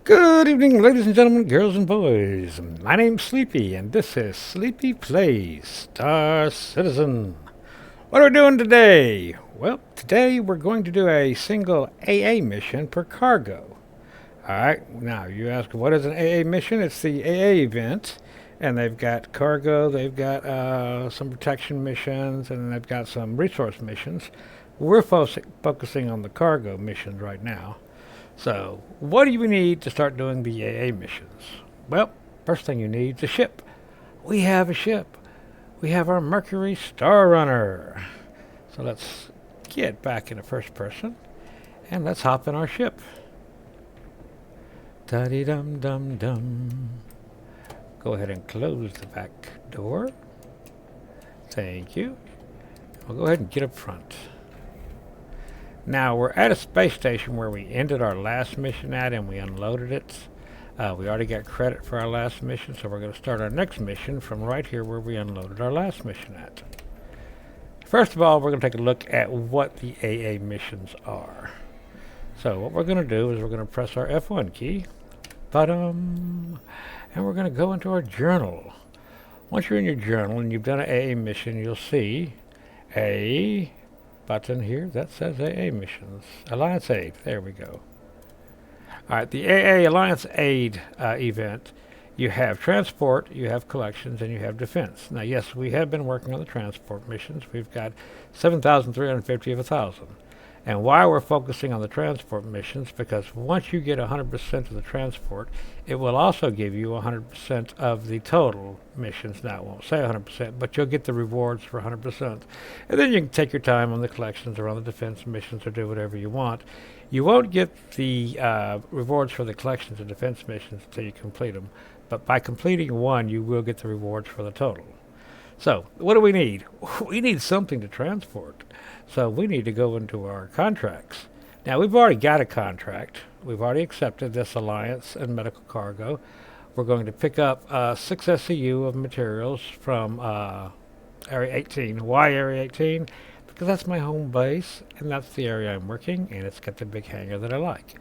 Good evening, ladies and gentlemen, girls and boys. My name's Sleepy, and this is Sleepy Plays Star Citizen. What are we doing today? Well, today we're going to do a single AA mission per cargo. Alright, now you ask, what is an AA mission? It's the AA event, and they've got cargo, they've got some protection missions, and they've got some resource missions. We're focusing on the cargo missions right now. So, what do you need to start doing the AA missions? Well, first thing you need is a ship. We have a ship. We have our Mercury Star Runner. So let's get back into first person and let's hop in our ship. Da-dee-dum-dum-dum. Go ahead and close the back door. Thank you. We'll go ahead and get up front. Now, we're at a space station where we ended our last mission at and we unloaded it. We already got credit for our last mission, so we're going to start our next mission from right here where we unloaded our last mission at. First of all, we're going to take a look at what the AA missions are. So what we're going to do is we're going to press our F1 key, and we're going to go into our journal. Once you're in your journal and you've done an AA mission, you'll see a button here that says AA missions. Alliance Aid. There we go. Alright, the AA Alliance Aid event, you have transport, you have collections, and you have defense. Now, yes, we have been working on the transport missions. We've got 7,350 of 1,000. And why we're focusing on the transport missions, because once you get 100% of the transport, it will also give you 100% of the total missions. Now, it won't say 100%, but you'll get the rewards for 100%. And then you can take your time on the collections or on the defense missions or do whatever you want. You won't get the rewards for the collections and defense missions until you complete them. But by completing one, you will get the rewards for the total. So, what do we need? We need something to transport. So we need to go into our contracts. Now, we've already got a contract. We've already accepted this Alliance and medical cargo. We're going to pick up 6 SCU of materials from Area 18. Why Area 18? Because that's my home base, and that's the area I'm working, and it's got the big hangar that I like.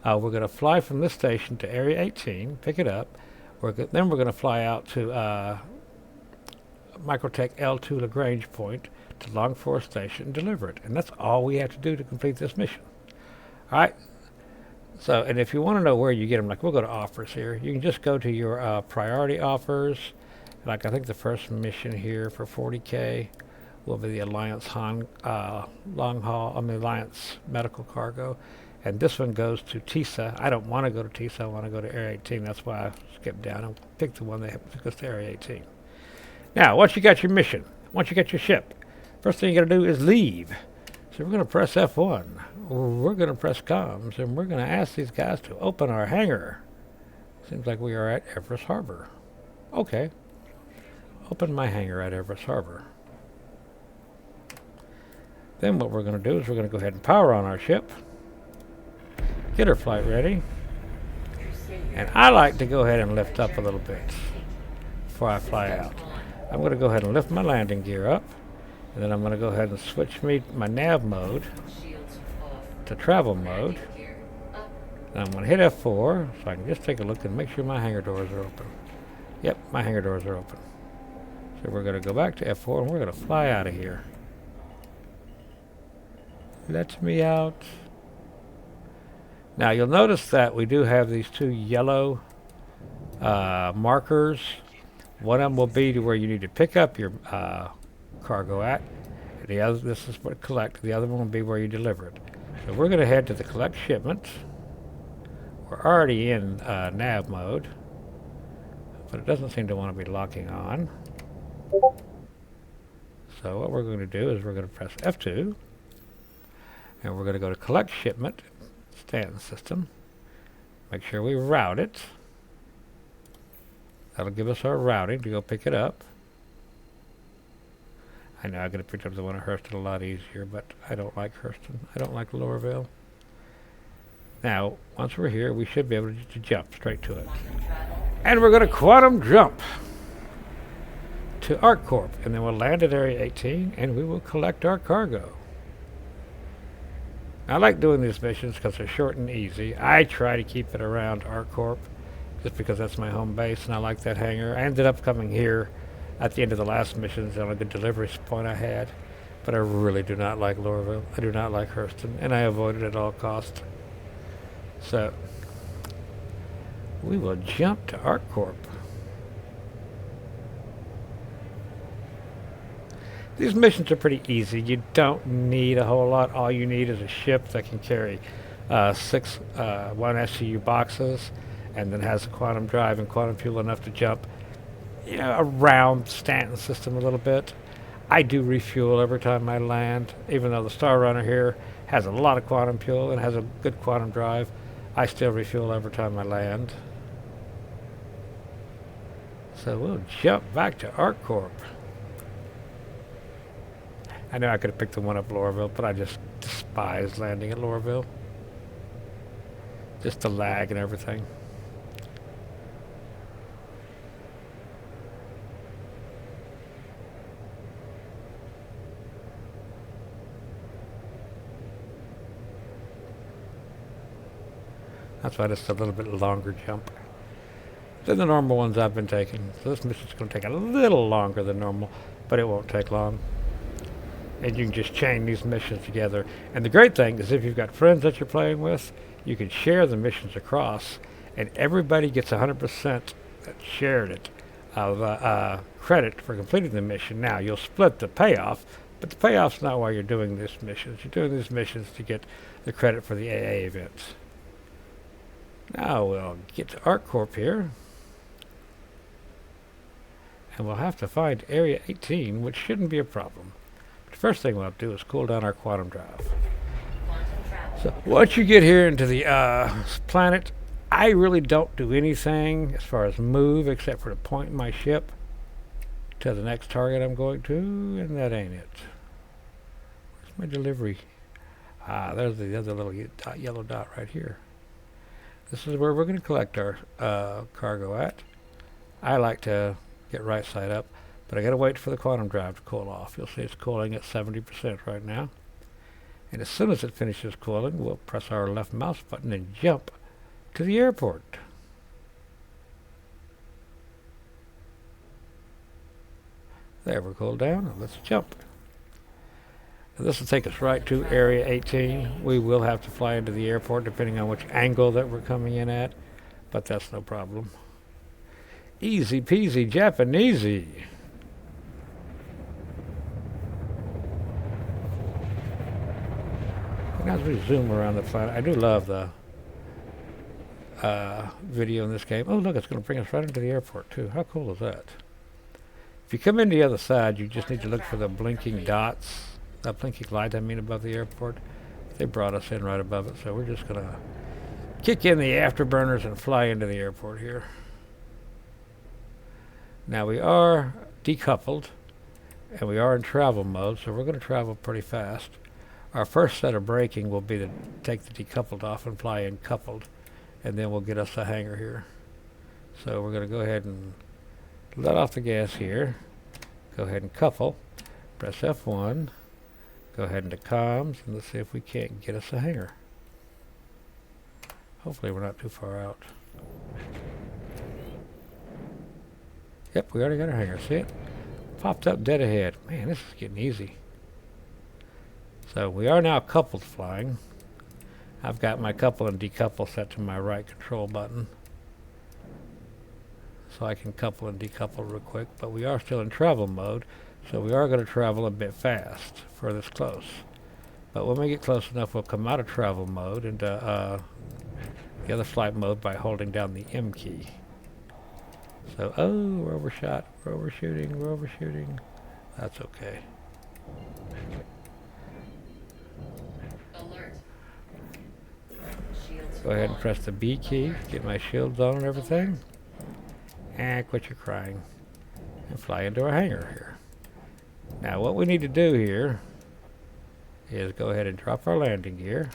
We're going to fly from this station to Area 18, pick it up. Then we're going to fly out to Microtech L2 Lagrange Point to Long Forest Station and deliver it. And that's all we have to do to complete this mission. Alright? So, and if you want to know where you get them, like we'll go to offers here. You can just go to your priority offers. Like I think the first mission here for 40K will be the Alliance Alliance Medical Cargo. And this one goes to TISA. I don't want to go to TISA. I want to go to Area 18. That's why I skipped down and picked the one that took us to Area 18. Now, once you got your mission, once you get your ship, first thing you got to do is leave. So we're going to press F1. We're going to press comms, and we're going to ask these guys to open our hangar. Seems like we are at Everest Harbor. Okay. Open my hangar at Everest Harbor. Then what we're going to do is we're going to go ahead and power on our ship. Get our flight ready. And I like to go ahead and lift up a little bit before I fly out. I'm going to go ahead and lift my landing gear up. And then I'm going to go ahead and switch my nav mode to travel mode. And I'm going to hit F4 so I can just take a look and make sure my hangar doors are open. Yep, my hangar doors are open. So we're going to go back to F4 and we're going to fly out of here. Let me out. Now you'll notice that we do have these 2 yellow markers. One of them will be to where you need to pick up your cargo at. The other, this is what collect. The other one will be where you deliver it. So we're going to head to the collect shipment. We're already in nav mode, but it doesn't seem to want to be locking on. So what we're going to do is we're going to press F2, and we're going to go to collect shipment, stay in the system, make sure we route it. That'll give us our routing to go pick it up. I know I could have picked up the one at Hurston a lot easier, but I don't like Hurston. I don't like Lowerville. Now, once we're here, we should be able to jump straight to it. And we're going to quantum jump to ArcCorp, and then we'll land at Area 18, and we will collect our cargo. I like doing these missions because they're short and easy. I try to keep it around ArcCorp just because that's my home base and I like that hangar. I ended up coming here at the end of the last missions on a good delivery point I had. But I really do not like Lorville. I do not like Hurston, and I avoid it at all costs. So, we will jump to ArcCorp. These missions are pretty easy. You don't need a whole lot. All you need is a ship that can carry 6 1 SCU boxes, and then has a quantum drive and quantum fuel enough to jump, around Stanton system a little bit. I do refuel every time I land, even though the Star Runner here has a lot of quantum fuel and has a good quantum drive. I still refuel every time I land. So we'll jump back to ArcCorp. I know I could have picked the one up Lorville, but I just despise landing at Lorville. Just the lag and everything. That's why it's a little bit longer jump than the normal ones I've been taking. So this mission's going to take a little longer than normal, but it won't take long. And you can just chain these missions together. And the great thing is if you've got friends that you're playing with, you can share the missions across, and everybody gets 100% that shared it of credit for completing the mission. Now, you'll split the payoff, but the payoff's not why you're doing these missions. You're doing these missions to get the credit for the AA events. Now we'll get to ArcCorp here. And we'll have to find Area 18, which shouldn't be a problem. The first thing we'll do is cool down our quantum drive. So once you get here into the planet, I really don't do anything as far as move except for to point my ship to the next target I'm going to, and that ain't it. Where's my delivery? There's the other little yellow dot right here. This is where we're going to collect our cargo at. I like to get right side up, but I got to wait for the quantum drive to cool off. You'll see it's cooling at 70% right now. And as soon as it finishes cooling, we'll press our left mouse button and jump to the airport. There, we're cooled down, and let's jump. Now this will take us right to Area 18. We will have to fly into the airport depending on which angle that we're coming in at, but that's no problem. Easy peasy Japanesey. And as we zoom around the planet, I do love the video in this game. Oh, look, it's going to bring us right into the airport, too. How cool is that? If you come in the other side, you just need to look for the blinking dots, the blinking light, above the airport. They brought us in right above it, so we're just going to kick in the afterburners and fly into the airport here. Now, we are decoupled, and we are in travel mode, so we're going to travel pretty fast. Our first set of braking will be to take the decoupled off and fly in coupled, and then we'll get us a hangar here. So we're going to go ahead and let off the gas here, go ahead and couple, press F1, go ahead into comms, and let's see if we can't get us a hangar. Hopefully we're not too far out. Yep, we already got our hangar. See it? Popped up dead ahead. Man, this is getting easy. So we are now coupled flying. I've got my couple and decouple set to my right control button, so I can couple and decouple real quick, but we are still in travel mode, so we are going to travel a bit fast for this close. But when we get close enough, we'll come out of travel mode into the other flight mode by holding down the M key. So, oh, we're overshot, we're overshooting, we're overshooting. That's okay. Alert. Go ahead and press the B key, get my shields on and everything. And quit your crying. And fly into our hangar here. Now what we need to do here is go ahead and drop our landing gear.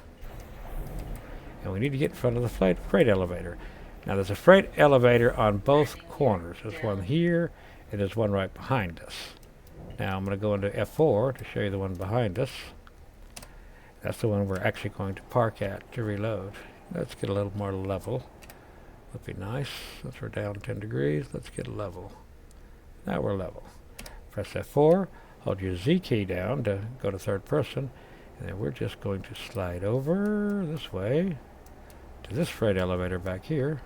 And we need to get in front of the freight elevator. Now there's a freight elevator on both corners. There's one here and there's one right behind us. Now I'm going to go into F4 to show you the one behind us. That's the one we're actually going to park at to reload. Let's get a little more level. Would be nice. Since we're down 10 degrees, let's get level. Now we're level. Press F4, hold your Z key down to go to third person, and then we're just going to slide over this way to this freight elevator back here,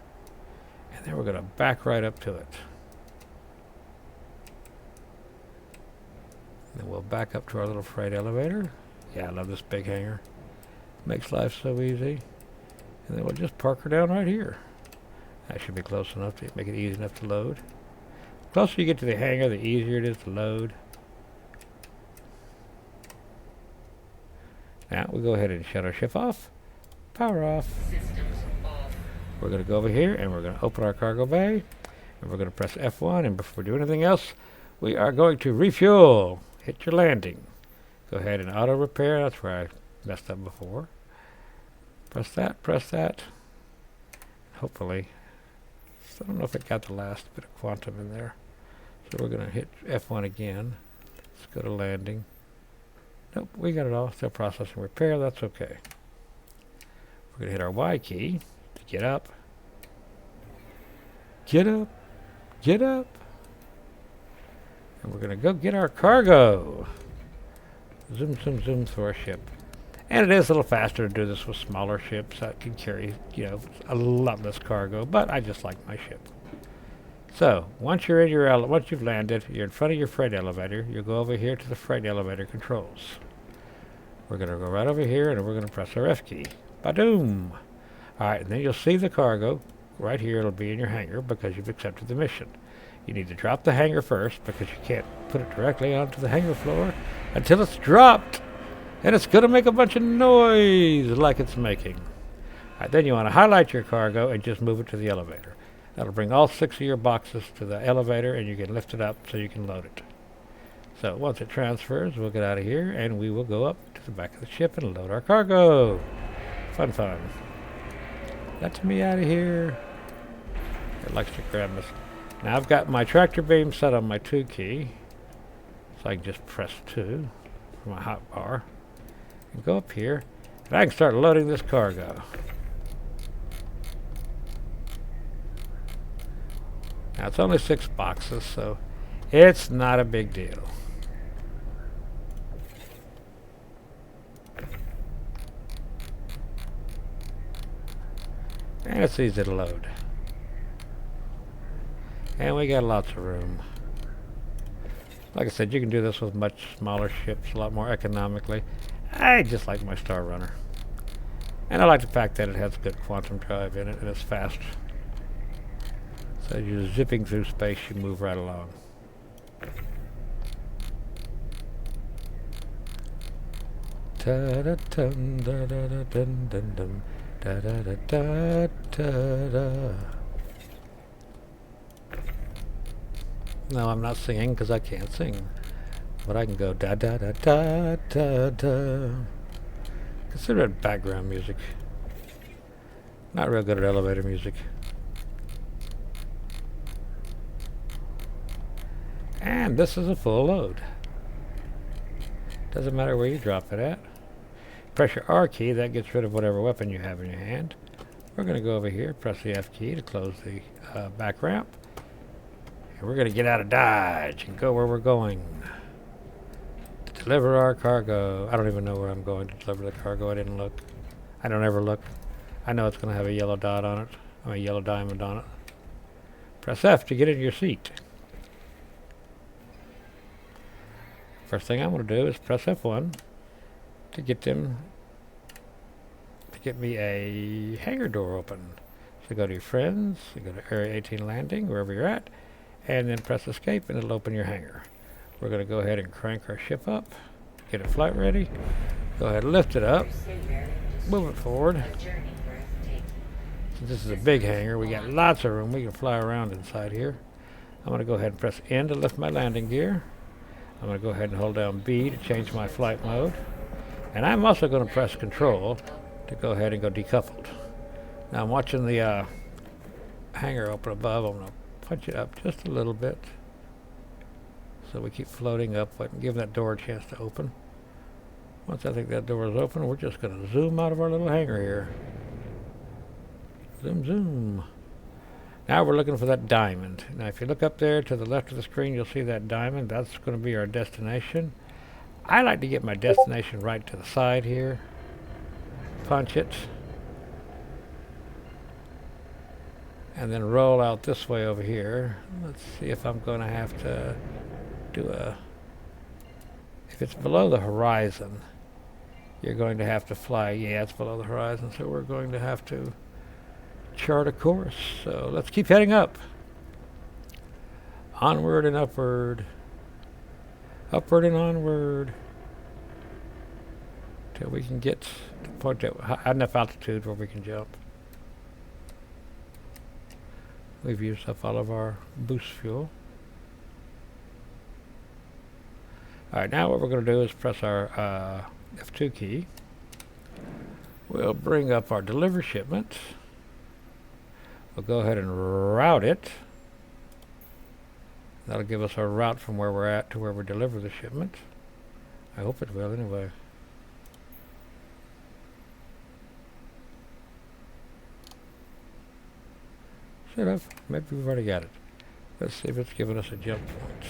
and then we're going to back right up to it. And then we'll back up to our little freight elevator. Yeah, I love this big hangar. Makes life so easy. And then we'll just park her down right here. That should be close enough to make it easy enough to load. The closer you get to the hangar, the easier it is to load. Now we'll go ahead and shut our ship off. Power off. Systems off. We're going to go over here and we're going to open our cargo bay. And we're going to press F1. And before we do anything else, we are going to refuel. Hit your landing. Go ahead and auto repair. That's where I messed up before. Press that, press that. Hopefully. I don't know if it got the last bit of quantum in there. So we're going to hit F1 again. Let's go to landing. Nope, we got it all. Still processing repair. That's okay. We're going to hit our Y key to get up. Get up. Get up. And we're going to go get our cargo. Zoom, zoom, zoom through our ship. And it is a little faster to do this with smaller ships that can carry, a lot less cargo, but I just like my ship. So, once you're in once you've landed, you're in front of your freight elevator, you go over here to the freight elevator controls. We're going to go right over here and we're going to press our F key. Ba-doom! Alright, and then you'll see the cargo. Right here it'll be in your hangar because you've accepted the mission. You need to drop the hangar first because you can't put it directly onto the hangar floor until it's dropped. And it's going to make a bunch of noise like it's making. Alright, then you want to highlight your cargo and just move it to the elevator. That'll bring all 6 of your boxes to the elevator and you can lift it up so you can load it. So once it transfers, we'll get out of here and we will go up to the back of the ship and load our cargo. Fun, fun. Let me out of here. It likes to grab us. Now I've got my tractor beam set on my 2 key. So I can just press 2 for my hotbar. And go up here, and I can start loading this cargo. Now it's only 6 boxes, so it's not a big deal. And it's easy to load. And we got lots of room. Like I said, you can do this with much smaller ships, a lot more economically. I just like my Star Runner. And I like the fact that it has good quantum drive in it and it's fast. So as you're zipping through space, you move right along. Ta-da-dum, da-da-da-dum-dum-dum, da-da-da-da-da-da. No, I'm not singing because I can't sing. But I can go da-da-da-da-da-da. Consider it background music. Not real good at elevator music. And this is a full load. Doesn't matter where you drop it at. Press your R key, that gets rid of whatever weapon you have in your hand. We're going to go over here, press the F key to close the back ramp. And we're going to get out of Dodge and go where we're going. To deliver our cargo. I don't even know where I'm going to deliver the cargo. I didn't look. I don't ever look. I know it's going to have a yellow dot on it. A yellow diamond on it. Press F to get into your seat. First thing I'm going to do is press F1 to get me a hangar door open. So go to your friends, you go to Area 18 landing, wherever you're at, and then press escape and it'll open your hangar. We're going to go ahead and crank our ship up, get it flight ready, go ahead and lift it up, move it forward. Since this is a big hangar, we got lots of room, we can fly around inside here. I'm going to go ahead and press N to lift my landing gear. I'm going to go ahead and hold down B to change my flight mode. And I'm also going to press Control to go ahead and go decoupled. Now I'm watching the hangar open above. I'm going to punch it up just a little bit so we keep floating up and give that door a chance to open. Once I think that door is open, we're just going to zoom out of our little hangar here. Zoom, zoom. Now we're looking for that diamond. Now if you look up there to the left of the screen, you'll see that diamond. That's going to be our destination. I like to get my destination right to the side here. Punch it. And then roll out this way over here. Let's see if I'm going to have to do a... If it's below the horizon, you're going to have to fly. Yeah, it's below the horizon, so we're going to have to chart a course. So let's keep heading up. Onward and upward. Upward and onward. Till we can get to the point at enough altitude where we can jump. We've used up all of our boost fuel. Alright, now what we're going to do is press our F2 key. We'll bring up our deliver shipment. We'll go ahead and route it. That'll give us our route from where we're at to where we deliver the shipment. I hope it will anyway. Should have. Maybe we've already got it. Let's see if it's giving us a jump point.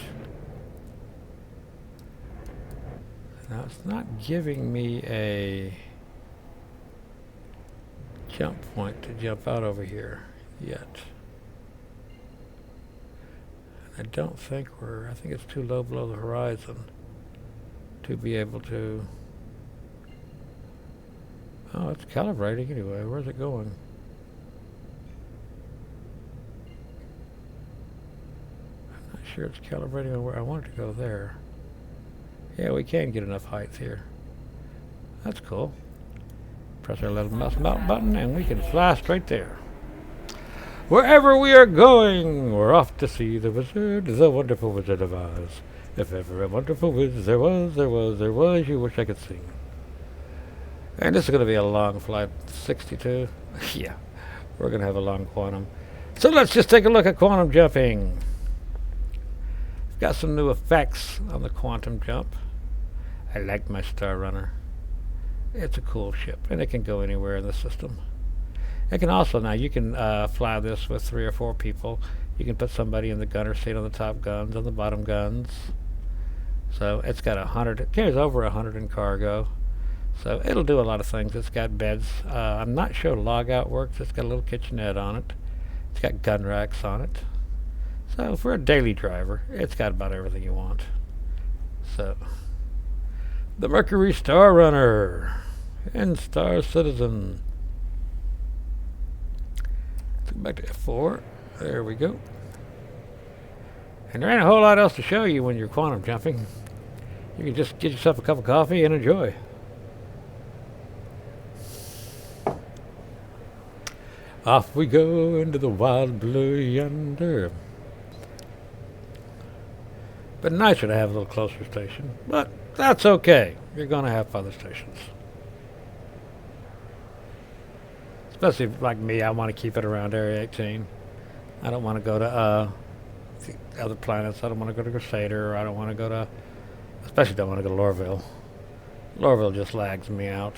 Now it's not giving me a jump point to jump out over here yet. I don't think I think it's too low below the horizon to be able to... Oh, it's calibrating anyway. Where's it going? I'm not sure it's calibrating on where I want it to go there. Yeah, we can get enough height here. That's cool. Press our little mouse button and we can fly straight there. Wherever we are going, we're off to see the wizard, the wonderful Wizard of Oz. If ever a wonderful wizard there was, you wish I could sing. And this is going to be a long flight, 62. Yeah, we're going to have a long quantum. So let's just take a look at quantum jumping. Got some new effects on the quantum jump. I like my Star Runner. It's a cool ship, and it can go anywhere in the system. It can also, now you can fly this with 3 or 4 people. You can put somebody in the gunner seat on the top guns, on the bottom guns. So it's got 100, it carries over 100 in cargo. So it'll do a lot of things. It's got beds. I'm not sure logout works. It's got a little kitchenette on it. It's got gun racks on it. So for a daily driver, it's got about everything you want. So, the Mercury Star Runner and Star Citizen. Let's go back to F4. There we go. And there ain't a whole lot else to show you when you're quantum jumping. You can just get yourself a cup of coffee and enjoy. Off we go into the wild blue yonder. But nicer to have a little closer station. But that's okay. You're going to have other stations. Especially like me, I want to keep it around Area 18. I don't want to go to other planets. I don't want to go to Crusader. I don't want to go to... Especially don't want to go to Lorville. Lorville just lags me out.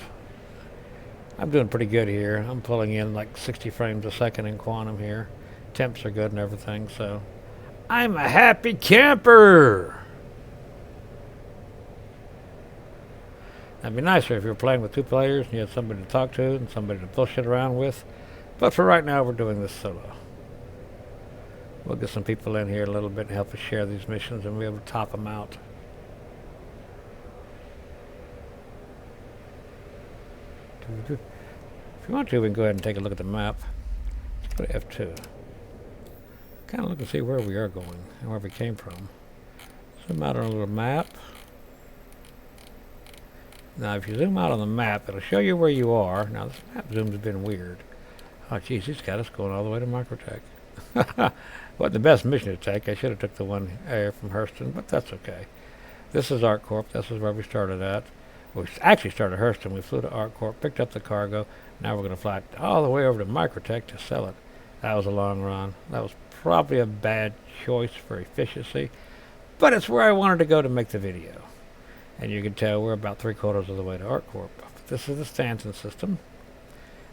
I'm doing pretty good here. I'm pulling in like 60 frames a second in quantum here. Temps are good and everything, so... I'm a happy camper! That'd be nicer if you were playing with 2 players and you had somebody to talk to and somebody to pull shit around with. But for right now, we're doing this solo. We'll get some people in here a little bit and help us share these missions and we'll be able to top them out. If you want to, we can go ahead and take a look at the map. Let's go to F2. Kind of look and see where we are going and where we came from. Zoom out on a little map. Now, if you zoom out on the map, it'll show you where you are. Now, this map zoom's been weird. Oh, geez, he's got us going all the way to Microtech. Wasn't the best mission to take. I should have took the one air from Hurston, but that's okay. This is ArcCorp. This is where we started at. We actually started Hurston. We flew to ArcCorp, picked up the cargo. Now we're going to fly all the way over to Microtech to sell it. That was a long run. That was probably a bad choice for efficiency, but it's where I wanted to go to make the video. And you can tell we're about 3/4 of the way to ArcCorp. This is the Stanton system.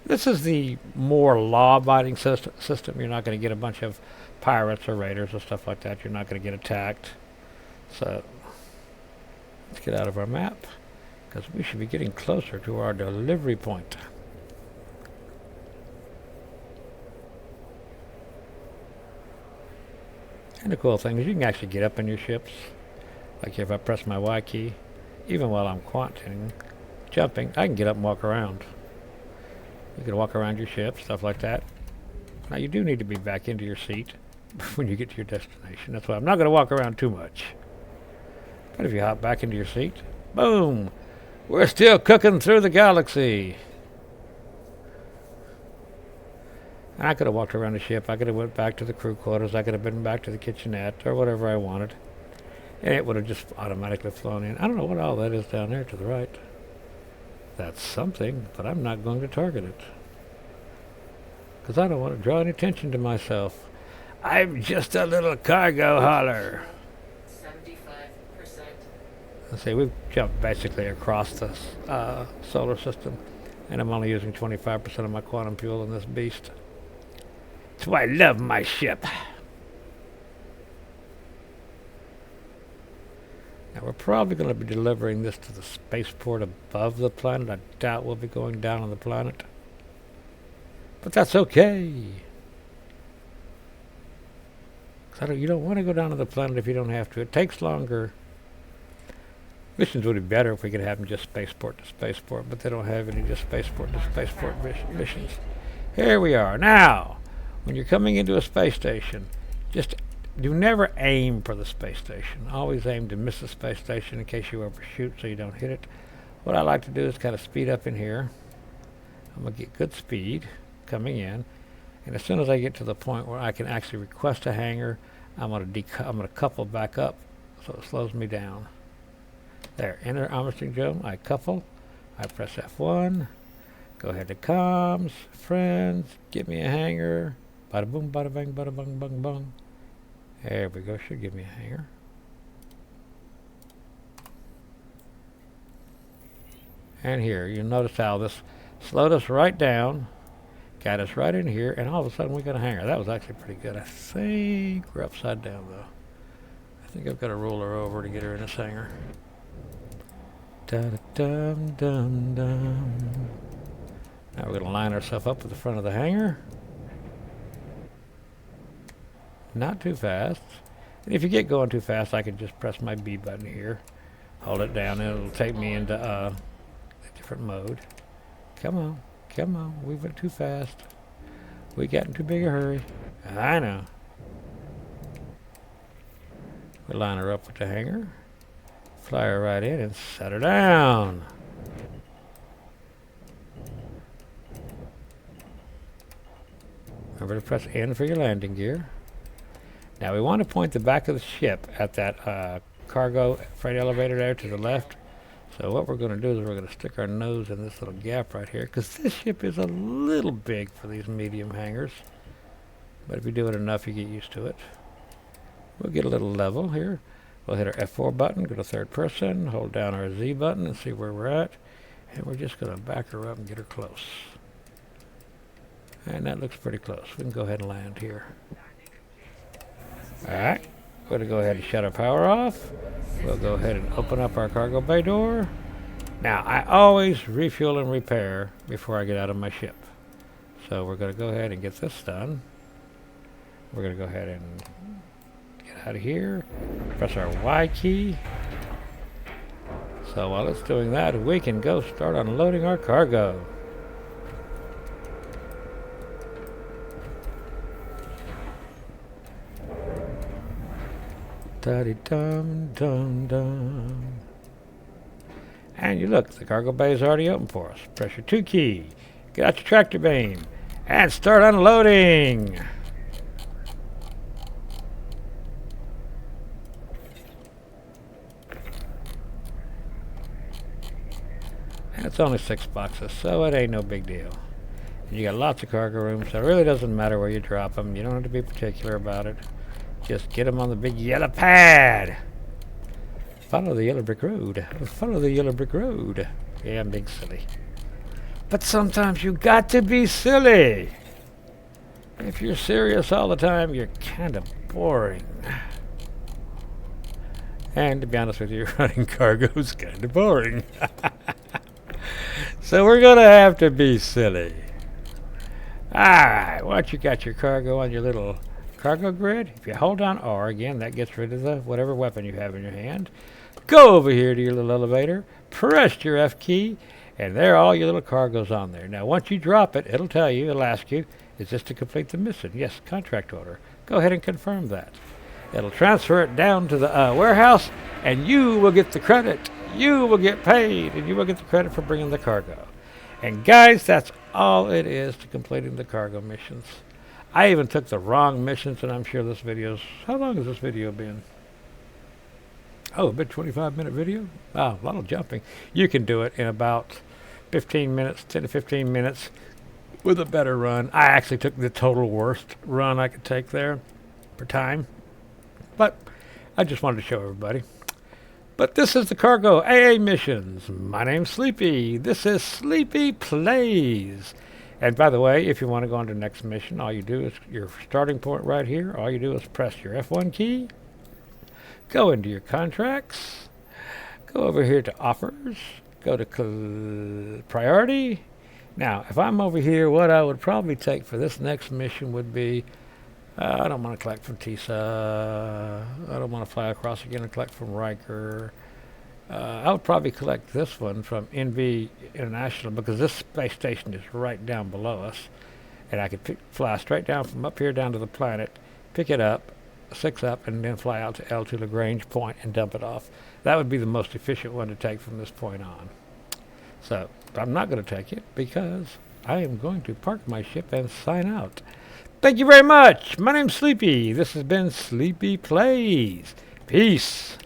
This is the more law-abiding system. You're not going to get a bunch of pirates or raiders or stuff like that. You're not going to get attacked. So let's get out of our map, because we should be getting closer to our delivery point. And the cool thing is you can actually get up in your ships. Like if I press my Y key, even while I'm jumping, I can get up and walk around. You can walk around your ship, stuff like that. Now you do need to be back into your seat when you get to your destination. That's why I'm not going to walk around too much. But if you hop back into your seat, boom! We're still cooking through the galaxy. And I could have walked around the ship. I could have went back to the crew quarters. I could have been back to the kitchenette or whatever I wanted. And it would have just automatically flown in. I don't know what all that is down there to the right. That's something, but I'm not going to target it, because I don't want to draw any attention to myself. I'm just a little cargo hauler. 75%. Let's see, we've jumped basically across the solar system, and I'm only using 25% of my quantum fuel in this beast. That's why I love my ship. Now we're probably going to be delivering this to the spaceport above the planet. I doubt we'll be going down on the planet. But that's okay. You don't want to go down to the planet if you don't have to. It takes longer. Missions would be better if we could have them just spaceport to spaceport, but they don't have any just spaceport to spaceport missions. Here we are. Now, when you're coming into a space station, just do never aim for the space station. Always aim to miss the space station in case you overshoot so you don't hit it. What I like to do is kind of speed up in here. I'm going to get good speed coming in. And as soon as I get to the point where I can actually request a hangar, I'm going to couple back up so it slows me down. There, enter Armstrong Joe. I couple. I press F1. Go ahead to comms, friends, get me a hangar. Bada boom, bada bang, bada bung, bung, bung. There we go, should give me a hangar. And here, you'll notice how this slowed us right down, got us right in here, and all of a sudden we got a hangar. That was actually pretty good. I think we're upside down though. I think I've got to roll her over to get her in this hangar. Da-da-dum-dum-dum. Now we're going to line ourselves up with the front of the hangar. Not too fast. And if you get going too fast, I can just press my B button here. Hold it down and it'll take me into a different mode. Come on. Come on. We went too fast. We got in too big a hurry. I know. We line her up with the hangar. Fly her right in and set her down. Remember to press N for your landing gear. Now we want to point the back of the ship at that cargo freight elevator there to the left. So what we're going to do is we're going to stick our nose in this little gap right here, because this ship is a little big for these medium hangars. But if you do it enough, you get used to it. We'll get a little level here. We'll hit our F4 button, go to third person, hold down our Z button and see where we're at. And we're just going to back her up and get her close. And that looks pretty close. We can go ahead and land here. Alright, we're going to go ahead and shut our power off. We'll go ahead and open up our cargo bay door. Now, I always refuel and repair before I get out of my ship. So we're going to go ahead and get this done. We're going to go ahead and get out of here. Press our Y key. So while it's doing that, we can go start unloading our cargo. Da-dee-dum-dum-dum. And you look, the cargo bay is already open for us. Press your 2 key, get out your tractor beam, and start unloading. And it's only 6 boxes, so it ain't no big deal. And you got lots of cargo room, so it really doesn't matter where you drop them. You don't have to be particular about it. Just get them on the big yellow pad. Follow the yellow brick road. Follow the yellow brick road. Yeah, I'm being silly. But sometimes you got to be silly. If you're serious all the time, you're kind of boring. And to be honest with you, running cargo is kind of boring. So we're going to have to be silly. Alright, once you got your cargo on your little cargo grid, if you hold down R again, that gets rid of the whatever weapon you have in your hand. Go over here to your little elevator, press your F key, and there are all your little cargoes on there. Now once you drop it, it'll tell you, it'll ask you, is this to complete the mission? Yes, contract order. Go ahead and confirm that. It'll transfer it down to the warehouse, and you will get the credit. You will get paid, and you will get the credit for bringing the cargo. And guys, that's all it is to completing the cargo missions. I even took the wrong missions, and I'm sure this video's... How long has this video been? Oh, a bit 25-minute video? Wow, a lot of jumping. You can do it in about 15 minutes, 10 to 15 minutes with a better run. I actually took the total worst run I could take there for time. But I just wanted to show everybody. But this is the Cargo AA Missions. My name's Sleepy. This is Sleepy Plays. And by the way, if you want to go on to the next mission, all you do is your starting point right here. All you do is press your F1 key. Go into your contracts. Go over here to offers. Go to priority. Now, if I'm over here, what I would probably take for this next mission would be, I don't want to collect from Tisa. I don't want to fly across again and collect from Riker. I would probably collect this one from NV International because this space station is right down below us. And I could fly straight down from up here down to the planet, pick it up, 6 up, and then fly out to L2 Lagrange Point and dump it off. That would be the most efficient one to take from this point on. So I'm not going to take it because I am going to park my ship and sign out. Thank you very much. My name's Sleepy. This has been Sleepy Plays. Peace.